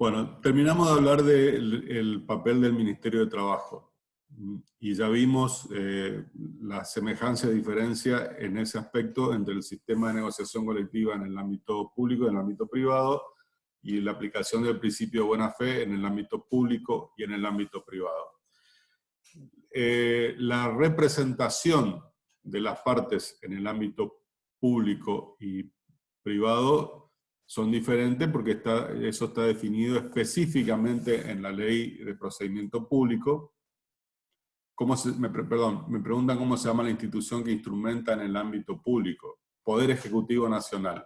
Bueno, terminamos de hablar del papel del Ministerio de Trabajo y ya vimos la semejanza y diferencia en ese aspecto entre el sistema de negociación colectiva en el ámbito público y en el ámbito privado y la aplicación del principio de buena fe en el ámbito público y en el ámbito privado. La representación de las partes en el ámbito público y privado son diferentes porque eso está definido específicamente en la Ley de Procedimiento Público. Me preguntan cómo se llama la institución que instrumenta en el ámbito público. Poder Ejecutivo Nacional.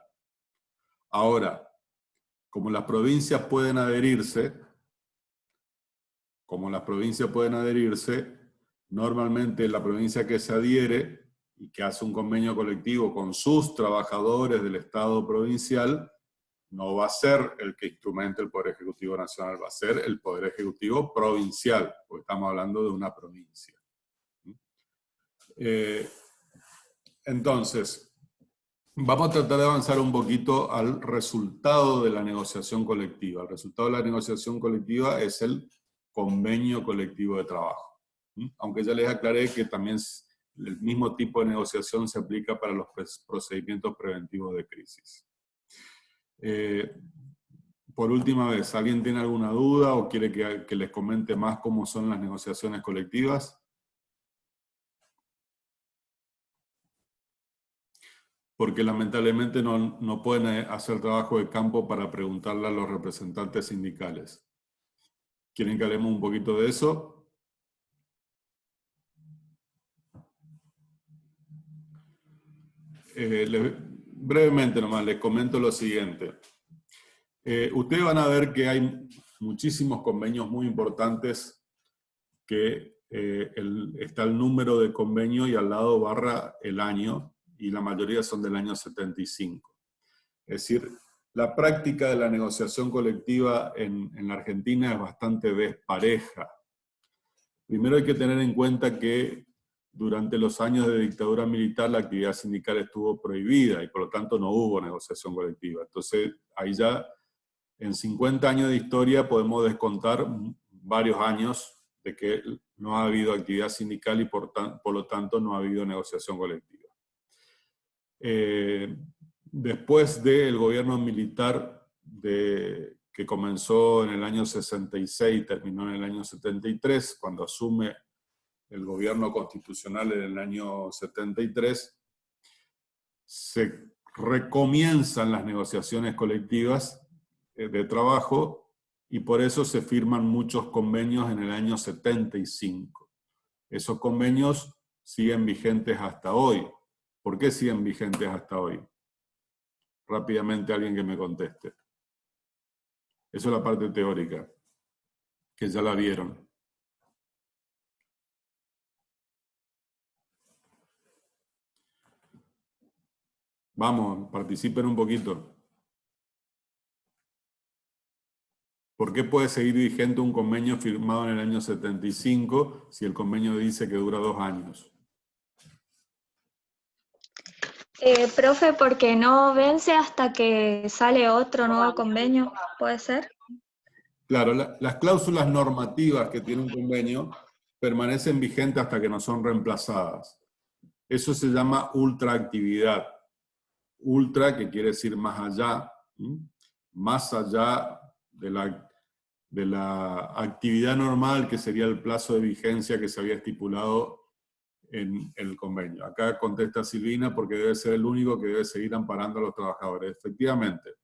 Ahora, como las provincias pueden adherirse, normalmente la provincia que se adhiere y que hace un convenio colectivo con sus trabajadores del Estado provincial, no va a ser el que instrumente el Poder Ejecutivo Nacional, va a ser el Poder Ejecutivo Provincial, porque estamos hablando de una provincia. Entonces, vamos a tratar de avanzar un poquito al resultado de la negociación colectiva. El resultado de la negociación colectiva es el convenio colectivo de trabajo. Aunque ya les aclaré que también el mismo tipo de negociación se aplica para los procedimientos preventivos de crisis. Por última vez, ¿alguien tiene alguna duda o quiere que les comente más cómo son las negociaciones colectivas? Porque lamentablemente no pueden hacer trabajo de campo para preguntarle a los representantes sindicales. ¿Quieren que hablemos un poquito de eso? Brevemente nomás les comento lo siguiente. Ustedes van a ver que hay muchísimos convenios muy importantes que está el número de convenio y al lado barra el año, y la mayoría son del año 75. Es decir, la práctica de la negociación colectiva en la Argentina es bastante despareja. Primero hay que tener en cuenta que durante los años de dictadura militar la actividad sindical estuvo prohibida y por lo tanto no hubo negociación colectiva. Entonces ahí ya en 50 años de historia podemos descontar varios años de que no ha habido actividad sindical y por lo tanto no ha habido negociación colectiva. Después del gobierno militar que comenzó en el año 66 y terminó en el año 73, cuando asume el gobierno constitucional en el año 73, se recomienzan las negociaciones colectivas de trabajo y por eso se firman muchos convenios en el año 75. Esos convenios siguen vigentes hasta hoy. ¿Por qué siguen vigentes hasta hoy? Rápidamente alguien que me conteste. Eso es la parte teórica, que ya la vieron. Vamos, participen un poquito. ¿Por qué puede seguir vigente un convenio firmado en el año 75 si el convenio dice que dura 2 años? Profe, porque no vence hasta que sale otro nuevo convenio, ¿puede ser? Claro, las cláusulas normativas que tiene un convenio permanecen vigentes hasta que no son reemplazadas. Eso se llama ultraactividad. Ultra, que quiere decir más allá, más allá de la actividad normal, que sería el plazo de vigencia que se había estipulado en el convenio. Acá contesta Silvina porque debe ser el único que debe seguir amparando a los trabajadores. Efectivamente.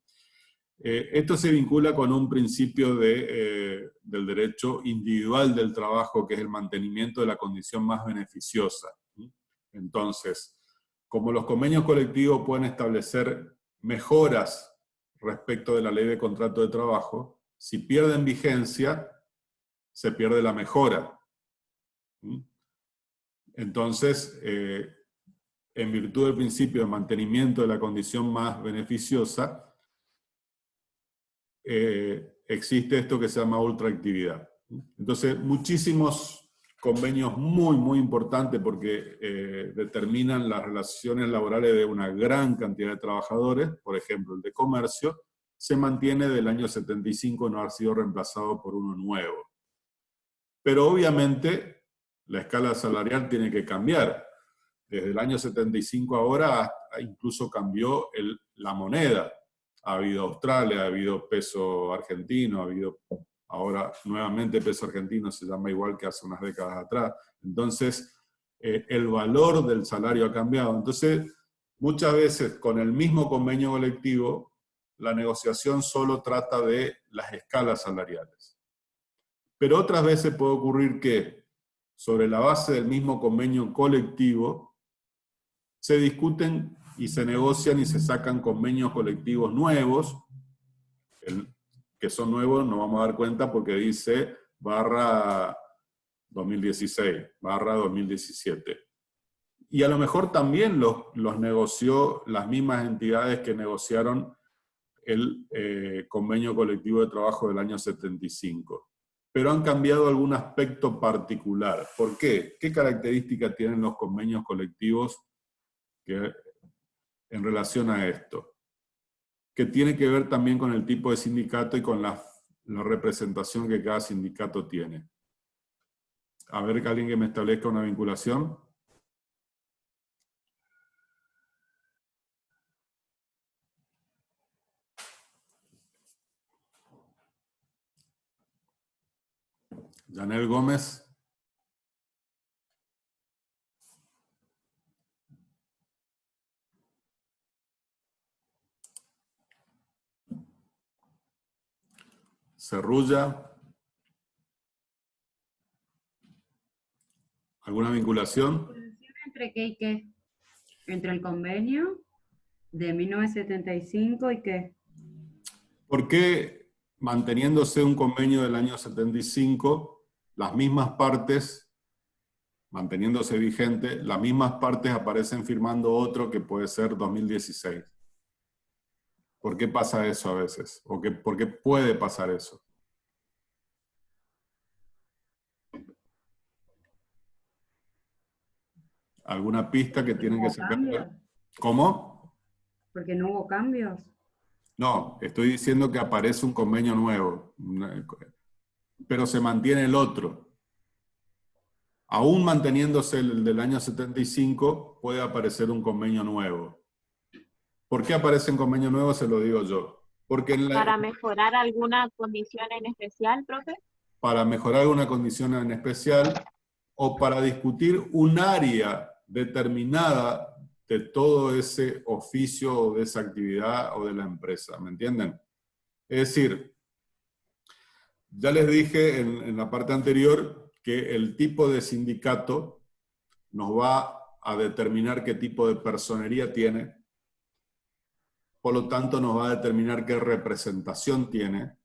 Esto se vincula con un principio del derecho individual del trabajo, que es el mantenimiento de la condición más beneficiosa. Entonces, como los convenios colectivos pueden establecer mejoras respecto de la ley de contrato de trabajo, si pierden vigencia, se pierde la mejora. Entonces, en virtud del principio de mantenimiento de la condición más beneficiosa, existe esto que se llama ultraactividad. Entonces, muchísimos convenios muy importantes porque determinan las relaciones laborales de una gran cantidad de trabajadores, por ejemplo, el de comercio, se mantiene del año 75, no ha sido reemplazado por uno nuevo. Pero obviamente la escala salarial tiene que cambiar. Desde el año 75 ahora incluso cambió la moneda. Ha habido Australia, ha habido peso argentino, ha habido ahora nuevamente peso argentino, se llama igual que hace unas décadas atrás. Entonces, el valor del salario ha cambiado. Entonces, muchas veces con el mismo convenio colectivo, la negociación solo trata de las escalas salariales. Pero otras veces puede ocurrir que, sobre la base del mismo convenio colectivo, se discuten y se negocian y se sacan convenios colectivos nuevos, que son nuevos, nos vamos a dar cuenta porque dice barra 2016, barra 2017. Y a lo mejor también los negoció las mismas entidades que negociaron el convenio colectivo de trabajo del año 75. Pero han cambiado algún aspecto particular. ¿Por qué? ¿Qué características tienen los convenios colectivos en relación a esto? Que tiene que ver también con el tipo de sindicato y con la representación que cada sindicato tiene. A ver, alguien que me establezca una vinculación. Yanel Gómez. Cerrulla. ¿Alguna vinculación? ¿Entre qué y qué? ¿Entre el convenio de 1975 y qué? ¿Por qué, manteniéndose un convenio del año 75, las mismas partes, manteniéndose vigente, las mismas partes aparecen firmando otro que puede ser 2016? ¿Por qué pasa eso a veces? ¿Por qué puede pasar eso? ¿Alguna pista que tienen que sacar? ¿Cómo? Porque no hubo cambios. No, estoy diciendo que aparece un convenio nuevo, pero se mantiene el otro. Aún manteniéndose el del año 75, puede aparecer un convenio nuevo. ¿Por qué aparece un convenio nuevo? Se lo digo yo. Porque ¿Para mejorar alguna condición en especial, profe? Para mejorar alguna condición en especial o para discutir un área determinada de todo ese oficio o de esa actividad o de la empresa, ¿me entienden? Es decir, ya les dije en la parte anterior que el tipo de sindicato nos va a determinar qué tipo de personería tiene, por lo tanto nos va a determinar qué representación tiene,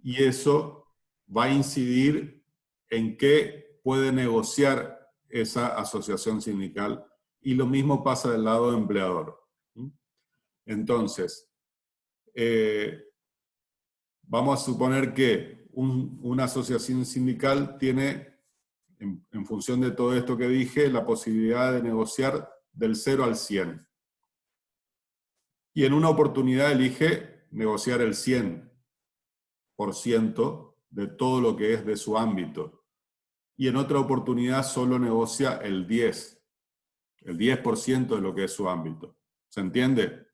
y eso va a incidir en qué puede negociar esa asociación sindical, y lo mismo pasa del lado empleador. Entonces, vamos a suponer que una asociación sindical tiene, en función de todo esto que dije, la posibilidad de negociar del 0 al 100. Y en una oportunidad elige negociar el 100% de todo lo que es de su ámbito. Y en otra oportunidad solo negocia el 10% de lo que es su ámbito. ¿Se entiende?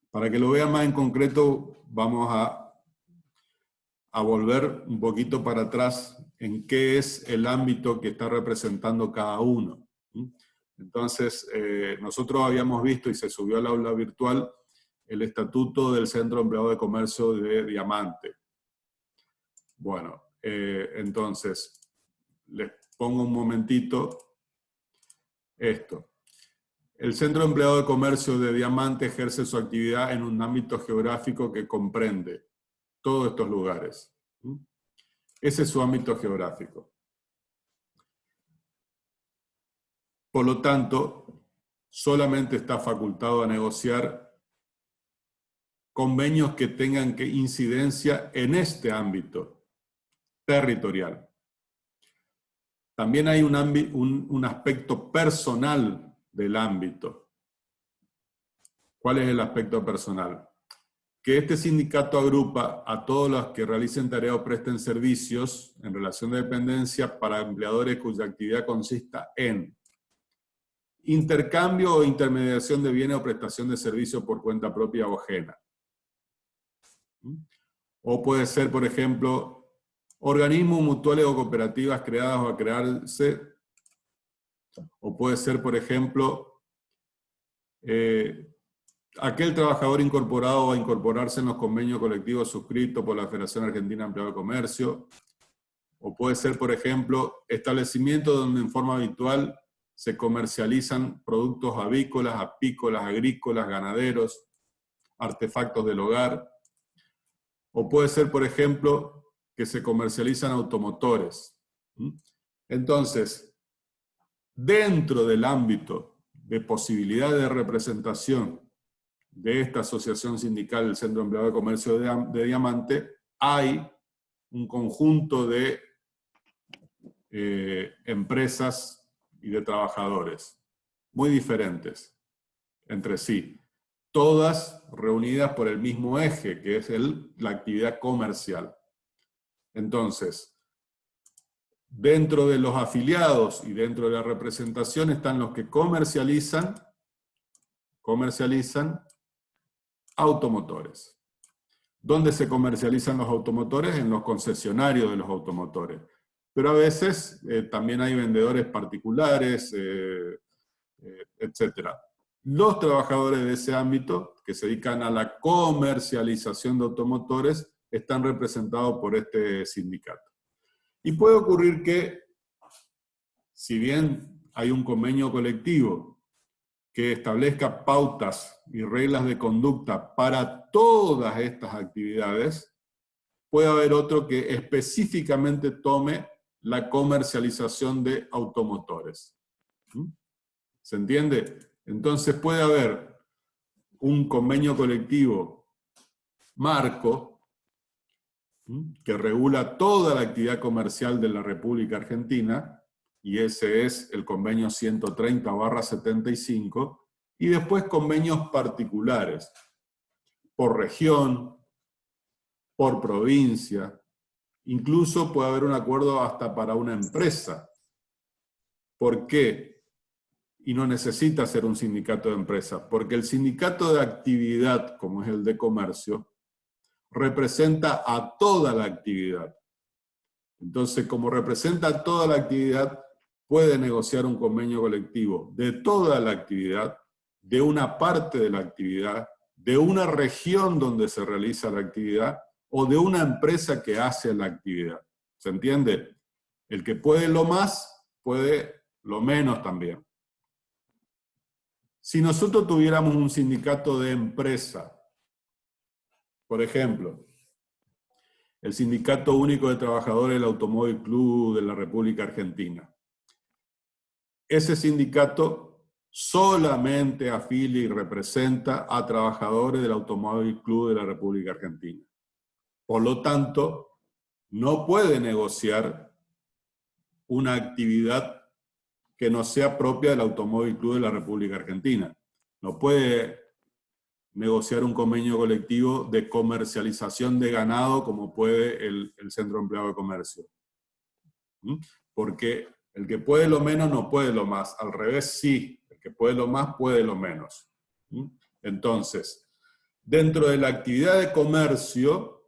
Para que lo vean más en concreto, vamos a volver un poquito para atrás en qué es el ámbito que está representando cada uno. Entonces, nosotros habíamos visto, y se subió al aula virtual, el estatuto del Centro Empleado de Comercio de Diamante. Bueno, entonces, les pongo un momentito esto. El Centro Empleado de Comercio de Diamante ejerce su actividad en un ámbito geográfico que comprende todos estos lugares. Ese es su ámbito geográfico. Por lo tanto, solamente está facultado a negociar convenios que tengan incidencia en este ámbito territorial. También hay un aspecto personal del ámbito. ¿Cuál es el aspecto personal? que este sindicato agrupa a todos los que realicen tareas o presten servicios en relación de dependencia para empleadores cuya actividad consista en intercambio o intermediación de bienes o prestación de servicios por cuenta propia o ajena. O puede ser, por ejemplo, organismos mutuales o cooperativas creadas o a crearse. O puede ser, por ejemplo, aquel trabajador incorporado va a incorporarse en los convenios colectivos suscritos por la Federación Argentina de Empleados de Comercio. O puede ser, por ejemplo, establecimientos donde en forma habitual se comercializan productos avícolas, apícolas, agrícolas, ganaderos, artefactos del hogar. O puede ser, por ejemplo, que se comercializan automotores. Entonces, dentro del ámbito de posibilidad de representación de esta asociación sindical del Centro de Empleados de Comercio de Diamante, hay un conjunto de empresas y de trabajadores muy diferentes entre sí, todas reunidas por el mismo eje, que es la actividad comercial. Entonces, dentro de los afiliados y dentro de la representación están los que comercializan automotores. ¿Dónde se comercializan los automotores? En los concesionarios de los automotores. Pero a veces también hay vendedores particulares, etc. Los trabajadores de ese ámbito, que se dedican a la comercialización de automotores, están representados por este sindicato. Y puede ocurrir que, si bien hay un convenio colectivo que establezca pautas y reglas de conducta para todas estas actividades, puede haber otro que específicamente tome la comercialización de automotores. ¿Se entiende? Entonces puede haber un convenio colectivo marco que regula toda la actividad comercial de la República Argentina, y ese es el convenio 130/75, y después convenios particulares, por región, por provincia, incluso puede haber un acuerdo hasta para una empresa. ¿Por qué? Y no necesita ser un sindicato de empresa, porque el sindicato de actividad, como es el de comercio, representa a toda la actividad. Entonces, como representa a toda la actividad, puede negociar un convenio colectivo de toda la actividad, de una parte de la actividad, de una región donde se realiza la actividad, o de una empresa que hace la actividad. ¿Se entiende? El que puede lo más, puede lo menos también. Si nosotros tuviéramos un sindicato de empresa, por ejemplo, el Sindicato Único de Trabajadores del Automóvil Club de la República Argentina, ese sindicato solamente afilia y representa a trabajadores del Automóvil Club de la República Argentina. Por lo tanto, no puede negociar una actividad que no sea propia del Automóvil Club de la República Argentina. No puede negociar un convenio colectivo de comercialización de ganado como puede el Centro de Empleados de Comercio. Porque el que puede lo menos no puede lo más. Al revés, sí. El que puede lo más puede lo menos. Entonces, dentro de la actividad de comercio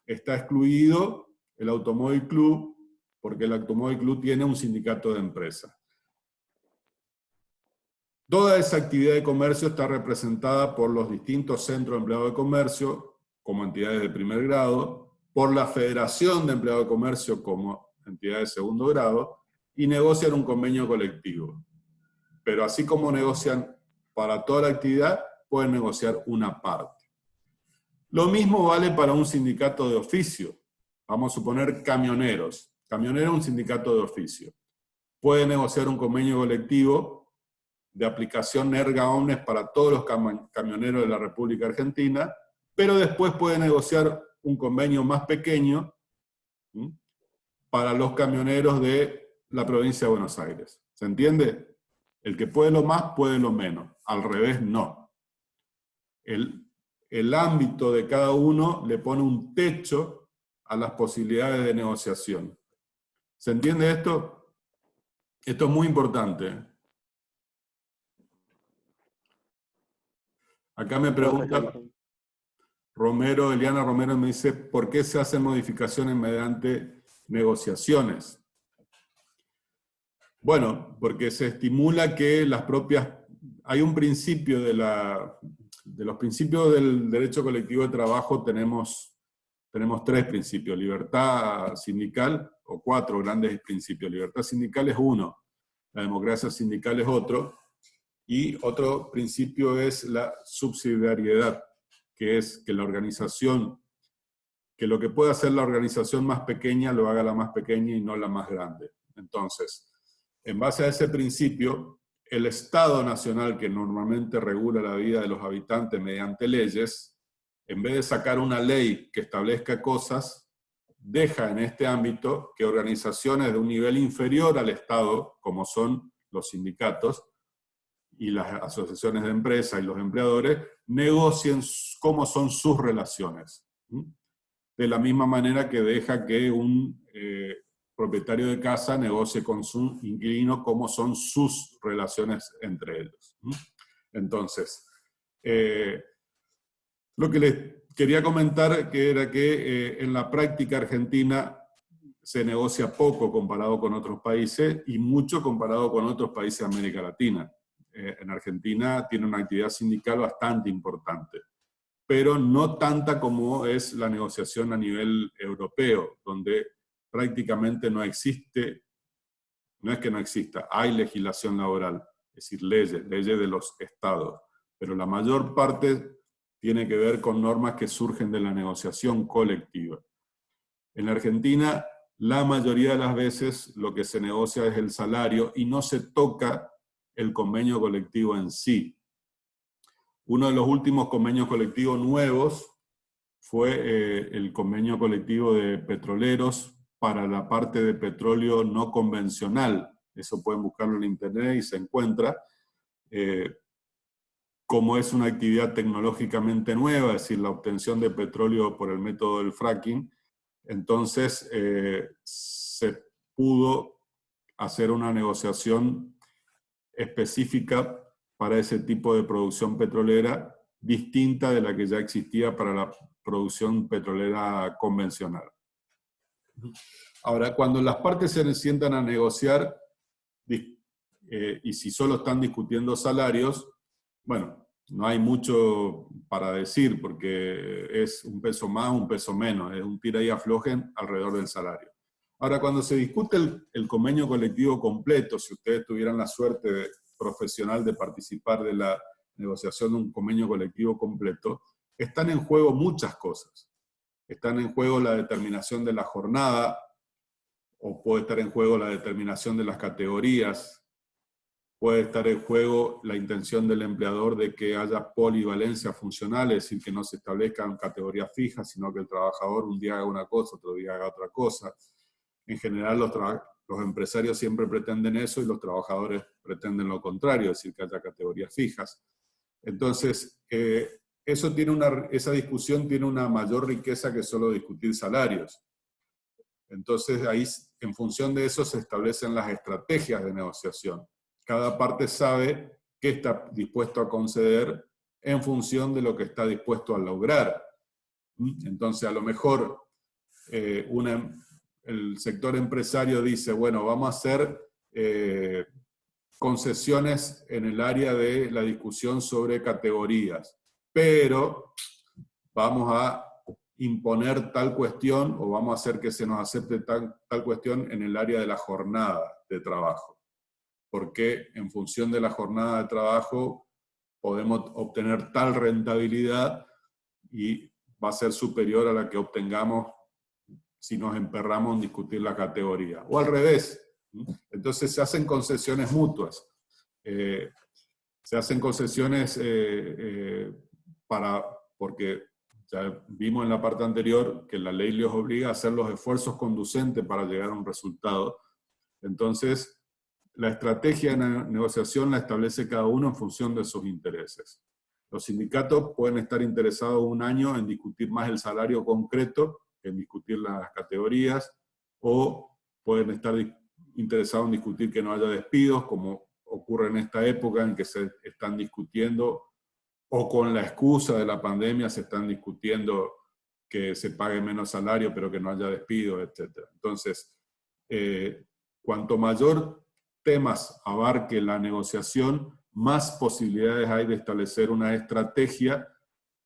está excluido el Automóvil Club, porque el Automóvil Club tiene un sindicato de empresa. Toda esa actividad de comercio está representada por los distintos centros de empleados de comercio, como entidades de primer grado, por la Federación de Empleados de Comercio como entidad de segundo grado, y negocian un convenio colectivo. Pero así como negocian para toda la actividad, pueden negociar una parte. Lo mismo vale para un sindicato de oficio. Vamos a suponer camioneros. Camionero es un sindicato de oficio. Puede negociar un convenio colectivo de aplicación erga omnes para todos los camioneros de la República Argentina, pero después puede negociar un convenio más pequeño para los camioneros de la provincia de Buenos Aires. ¿Se entiende? El que puede lo más, puede lo menos. Al revés, no. el ámbito de cada uno le pone un techo a las posibilidades de negociación. ¿Se entiende esto? Esto es muy importante. Acá me pregunta Romero, Eliana Romero me dice, ¿por qué se hacen modificaciones mediante negociaciones? Bueno, porque se estimula que las propias... Hay un principio de los principios del derecho colectivo de trabajo, tenemos 3 principios. Libertad sindical, o 4 grandes principios. Libertad sindical es uno, la democracia sindical es otro, y otro principio es la subsidiariedad, que es que la organización, que lo que puede hacer la organización más pequeña, lo haga la más pequeña y no la más grande. Entonces, en base a ese principio, el Estado nacional, que normalmente regula la vida de los habitantes mediante leyes, en vez de sacar una ley que establezca cosas, deja en este ámbito que organizaciones de un nivel inferior al Estado, como son los sindicatos y las asociaciones de empresas y los empleadores, negocien cómo son sus relaciones. De la misma manera que deja que un propietario de casa negocie con su inquilino cómo son sus relaciones entre ellos. Entonces, lo que les quería comentar era que en la práctica argentina se negocia poco comparado con otros países y mucho comparado con otros países de América Latina. En Argentina tiene una actividad sindical bastante importante, pero no tanta como es la negociación a nivel europeo, donde prácticamente no existe, no es que no exista, hay legislación laboral, es decir, leyes de los estados, pero la mayor parte tiene que ver con normas que surgen de la negociación colectiva. En la Argentina, la mayoría de las veces lo que se negocia es el salario y no se toca el convenio colectivo en sí. Uno de los últimos convenios colectivos nuevos fue el convenio colectivo de petroleros para la parte de petróleo no convencional. Eso pueden buscarlo en internet y se encuentra. Como es una actividad tecnológicamente nueva, es decir, la obtención de petróleo por el método del fracking, entonces se pudo hacer una negociación específica para ese tipo de producción petrolera, distinta de la que ya existía para la producción petrolera convencional. Ahora, cuando las partes se sientan a negociar, y si solo están discutiendo salarios, bueno, no hay mucho para decir, porque es un peso más, un peso menos, es un tira y aflojen alrededor del salario. Ahora, cuando se discute el convenio colectivo completo, si ustedes tuvieran la suerte profesional de participar de la negociación de un convenio colectivo completo, están en juego muchas cosas. Están en juego la determinación de la jornada, o puede estar en juego la determinación de las categorías, puede estar en juego la intención del empleador de que haya polivalencia funcional, es decir, que no se establezcan categorías fijas, sino que el trabajador un día haga una cosa, otro día haga otra cosa. En general los empresarios siempre pretenden eso y los trabajadores pretenden lo contrario, es decir, que haya categorías fijas. Entonces, esa discusión tiene una mayor riqueza que solo discutir salarios. Entonces, ahí, en función de eso, se establecen las estrategias de negociación. Cada parte sabe qué está dispuesto a conceder en función de lo que está dispuesto a lograr. Entonces, a lo mejor el sector empresario dice, bueno, vamos a hacer concesiones en el área de la discusión sobre categorías, pero vamos a imponer tal cuestión o vamos a hacer que se nos acepte tal cuestión en el área de la jornada de trabajo. Porque en función de la jornada de trabajo podemos obtener tal rentabilidad y va a ser superior a la que obtengamos si nos emperramos en discutir la categoría. O al revés. Entonces se hacen concesiones mutuas. Se hacen concesiones porque ya vimos en la parte anterior que la ley les obliga a hacer los esfuerzos conducentes para llegar a un resultado. Entonces, la estrategia de negociación la establece cada uno en función de sus intereses. Los sindicatos pueden estar interesados un año en discutir más el salario concreto, en discutir las categorías, o pueden estar interesados en discutir que no haya despidos, como ocurre en esta época en que se están discutiendo, o con la excusa de la pandemia se están discutiendo que se pague menos salario, pero que no haya despidos, etc. Entonces, cuanto mayor temas abarque la negociación, más posibilidades hay de establecer una estrategia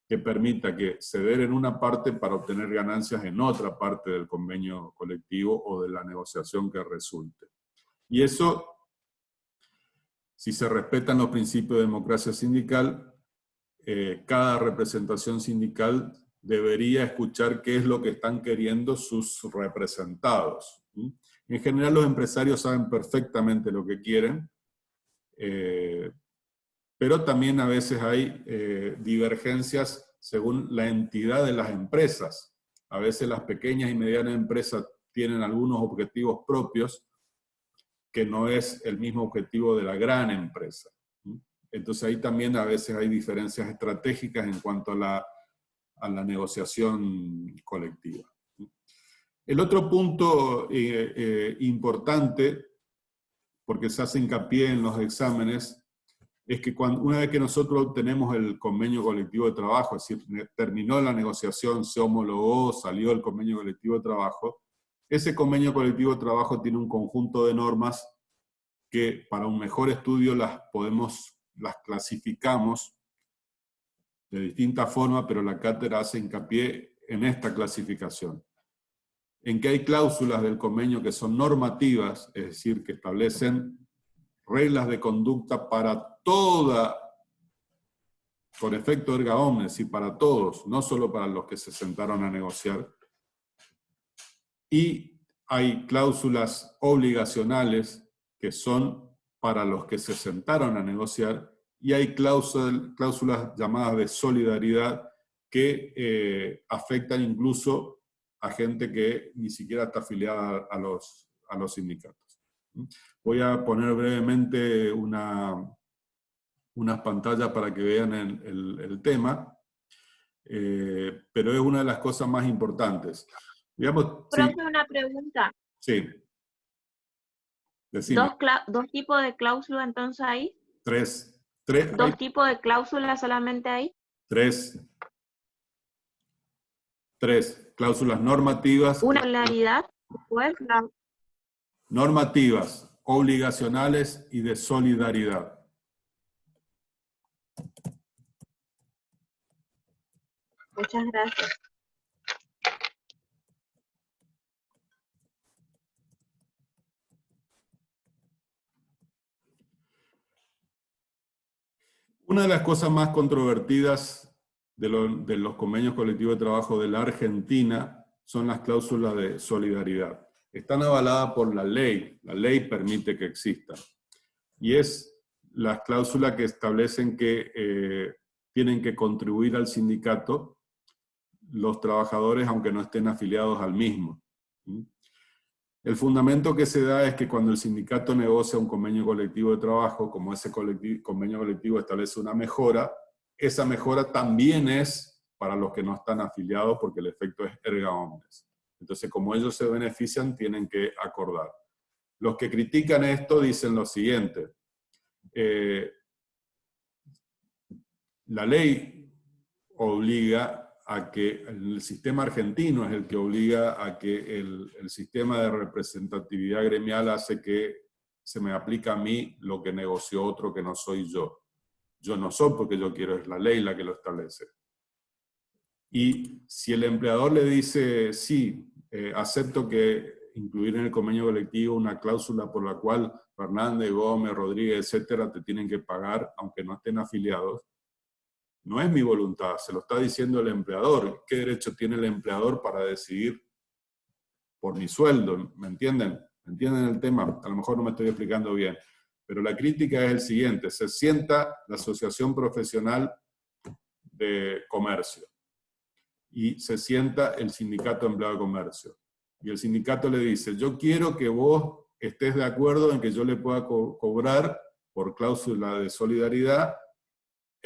que permita que ceder en una parte para obtener ganancias en otra parte del convenio colectivo o de la negociación que resulte. Y eso, si se respetan los principios de democracia sindical, cada representación sindical debería escuchar qué es lo que están queriendo sus representados. En general los empresarios saben perfectamente lo que quieren, pero también a veces hay divergencias según la entidad de las empresas. A veces las pequeñas y medianas empresas tienen algunos objetivos propios que no es el mismo objetivo de la gran empresa. Entonces ahí también a veces hay diferencias estratégicas en cuanto a la negociación colectiva. El otro punto importante, porque se hace hincapié en los exámenes, es que una vez que nosotros obtenemos el convenio colectivo de trabajo, es decir, terminó la negociación, se homologó, salió el convenio colectivo de trabajo, ese convenio colectivo de trabajo tiene un conjunto de normas que para un mejor estudio las clasificamos de distintas formas, pero la cátedra hace hincapié en esta clasificación. En que hay cláusulas del convenio que son normativas, es decir, que establecen reglas de conducta para toda, con efecto erga omnes, es decir, para todos, no solo para los que se sentaron a negociar. Y hay cláusulas obligacionales que son para los que se sentaron a negociar, y hay cláusulas llamadas de solidaridad que afectan incluso a gente que ni siquiera está afiliada a los sindicatos. Voy a poner brevemente unas pantallas para que vean el tema, pero es una de las cosas más importantes. Digamos, Profe, sí, una pregunta. sí. Decime. ¿Dos tipos de cláusula entonces hay? Tres. ¿Dos tipos de cláusulas solamente hay? Tres cláusulas normativas. Una claridad, pues, Normativas, obligacionales y de solidaridad. muchas gracias. Una de las cosas más controvertidas de los convenios colectivos de trabajo de la Argentina son las cláusulas de solidaridad. Están avaladas por la ley permite que existan. Y es las cláusulas que establecen que tienen que contribuir al sindicato los trabajadores aunque no estén afiliados al mismo. El fundamento que se da es que cuando el sindicato negocia un convenio colectivo de trabajo, como ese convenio colectivo establece una mejora, esa mejora también es para los que no están afiliados porque el efecto es erga omnes. Entonces, como ellos se benefician, tienen que acordar. Los que critican esto dicen lo siguiente. La ley obliga a que el sistema argentino es el que obliga a que el sistema de representatividad gremial hace que se me aplica a mí lo que negoció otro que no soy yo. Yo no soy porque yo quiero, es la ley la que lo establece. Y si el empleador le dice, sí, acepto que incluir en el convenio colectivo una cláusula por la cual Fernández, Gómez, Rodríguez, etcétera, te tienen que pagar aunque no estén afiliados, no es mi voluntad, se lo está diciendo el empleador. ¿Qué derecho tiene el empleador para decidir por mi sueldo? ¿Me entienden? ¿Me entienden el tema? A lo mejor no me estoy explicando bien. Pero la crítica es el siguiente. Se sienta la Asociación Profesional de Comercio y se sienta el Sindicato de Empleado de Comercio. Y el sindicato le dice, yo quiero que vos estés de acuerdo en que yo le pueda cobrar por cláusula de solidaridad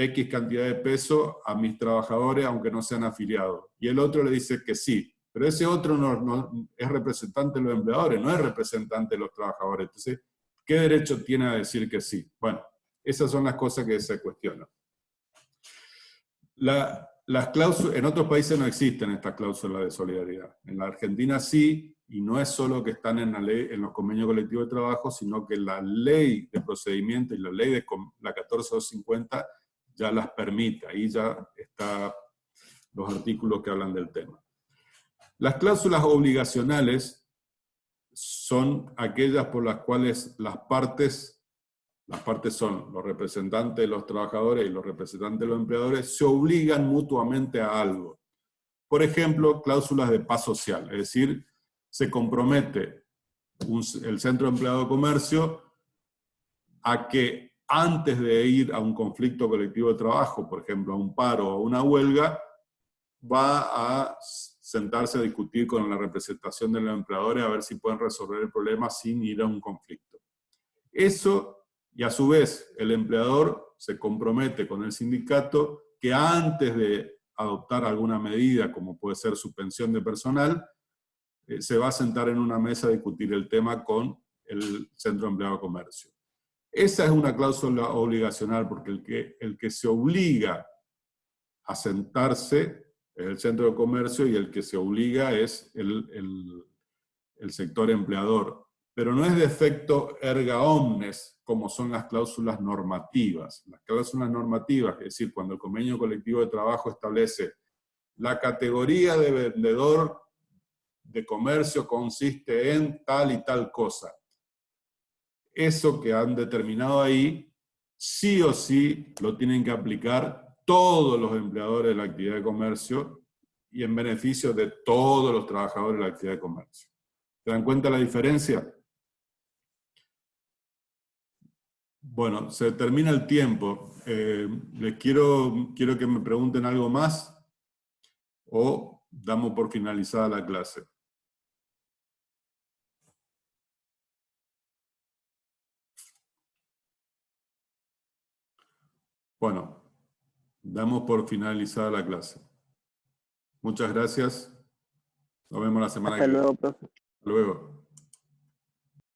X cantidad de peso a mis trabajadores aunque no sean afiliados. Y el otro le dice que sí. Pero ese otro no es representante de los empleadores, no es representante de los trabajadores. Entonces, ¿qué derecho tiene a decir que sí? Bueno, esas son las cosas que se cuestionan. Las cláusulas, en otros países no existen estas cláusulas de solidaridad. En la Argentina sí, y no es solo que están en la ley, en los convenios colectivos de trabajo, sino que la ley de procedimiento y la ley de la 14250 ya las permite. Ahí ya están los artículos que hablan del tema. Las cláusulas obligacionales son aquellas por las cuales las partes son los representantes de los trabajadores y los representantes de los empleadores, se obligan mutuamente a algo. Por ejemplo, cláusulas de paz social, es decir, se compromete el Centro de Empleado de Comercio a que antes de ir a un conflicto colectivo de trabajo, por ejemplo, a un paro o a una huelga, va a sentarse a discutir con la representación de los empleadores a ver si pueden resolver el problema sin ir a un conflicto. Eso, y a su vez el empleador se compromete con el sindicato que antes de adoptar alguna medida, como puede ser suspensión de personal, se va a sentar en una mesa a discutir el tema con el Centro de Empleado de Comercio. Esa es una cláusula obligacional, porque el que se obliga a sentarse es el Centro de Comercio y el que se obliga es el sector empleador. Pero no es de efecto erga omnes, como son las cláusulas normativas. Las cláusulas normativas, es decir, cuando el convenio colectivo de trabajo establece la categoría de vendedor de comercio consiste en tal y tal cosa. Eso que han determinado ahí, sí o sí lo tienen que aplicar todos los empleadores de la actividad de comercio y en beneficio de todos los trabajadores de la actividad de comercio. ¿Se dan cuenta la diferencia? Bueno, se termina el tiempo. Les quiero que me pregunten algo más o damos por finalizada la clase. Bueno, damos por finalizada la clase. Muchas gracias. Nos vemos la semana que viene. Hasta luego, profe. Hasta luego.